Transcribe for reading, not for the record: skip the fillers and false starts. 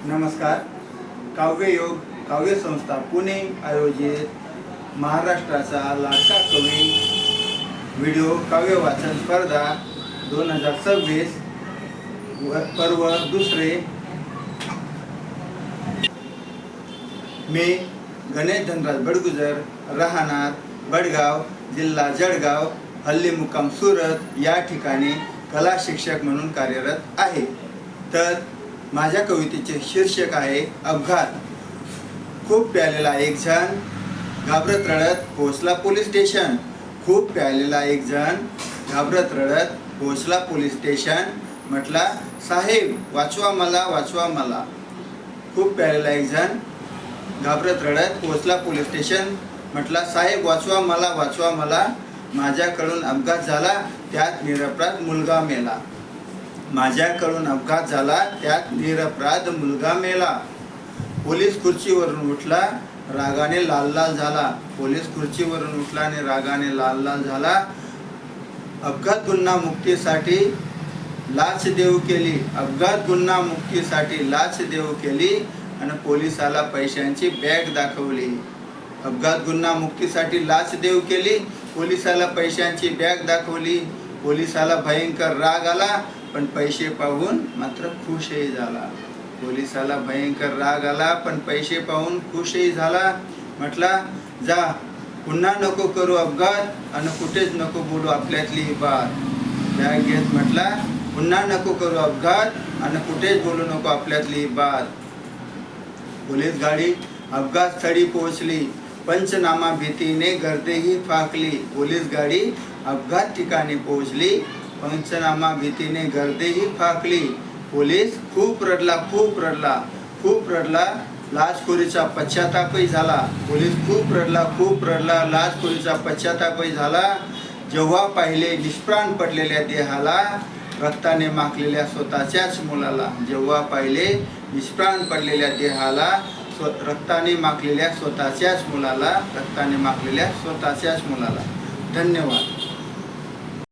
नमस्कार. काव्ययोग काव्य संस्था पुणे आयोजित महाराष्ट्राचा लाडका कवी व्हिडिओ काव्य वाचन स्पर्धा 2026 पर्व दुसरे. मी गणेश धनराज बडगुजर, राहणार बडगाव, जिल्हा जळगाव, हल्ली मुक्काम सुरत या ठिकाणी कला शिक्षक म्हणून कार्यरत आहे. तर माझ्या कवितेचे शीर्षक आहे अपघात. खूप प्यालेला एक जण घाबरत रडत पोहोचला पोलीस स्टेशन. खूप प्यालेला एक जण घाबरत रडत पोहोचला पोलीस स्टेशन. म्हटला, साहेब वाचवा मला, वाचवा मला. खूप प्यालेला एक जण घाबरत रडत पोहोचला पोलीस स्टेशन. म्हटला, साहेब वाचवा मला, वाचवा मला. माझ्याकडून अपघात झाला, त्यात निरपराध मुलगा मेला. माझ्याकडून अपघात झाला, त्यात निरपराध मुलगा मेला. पोलीस खुर्चीवरून उठला, रागाने लाल लाल झाला. पोलीस खुर्चीवरून उठला आणि रागाने लाल लाल झाला. अपघात गुन्हा मुक्तीसाठी लाच देऊ केली. अपघात गुन्हा मुक्तीसाठी लाच देऊ केली आणि पोलिसाला पैशांची बॅग दाखवली. अपघात गुन्हा मुक्तीसाठी लाच देऊ केली, पोलिसाला पैशांची बॅग दाखवली. पोलिसाला भयंकर राग आला, पण पैसे पाहून मात्र खुशही झाला. पोलिसाला भयंकर राग आला, पण पैसे पाहून खुशही झाला. म्हटला, जा पुन्हा नको करू अपघात आणि कुठेच नको बोलू आपल्यातली ही बात. बॅग घेत म्हटला, पुन्हा नको करू अपघात आणि कुठेच बोलू नको आपल्यातली ही बात. पोलीस गाडी अपघात स्थळी पोहोचली, पंचनामा भीतीने गर्दीही फाकली. पोलीस गाडी अपघात ठिकाणी पोहोचली, पंचनामा भीतीने गर्दीही फाकली. पोलीस खूप रडला, खूप रडला, खूप रडला. लाचखोरीचा पश्चातापही झाला. पोलीस खूप रडला, खूप रडला. लाचखोरीचा पश्चातापही झाला. जेव्हा पाहिले निष्प्राण पडलेल्या देहाला, रक्ताने माखलेल्या स्वतःच्याच मुलाला. जेव्हा पाहिले निष्प्राण पडलेल्या देहाला, रक्ताने माखलेल्या स्वतःच्याच मुलाला. रक्ताने माखलेल्या स्वतःच्याच मुलाला. धन्यवाद.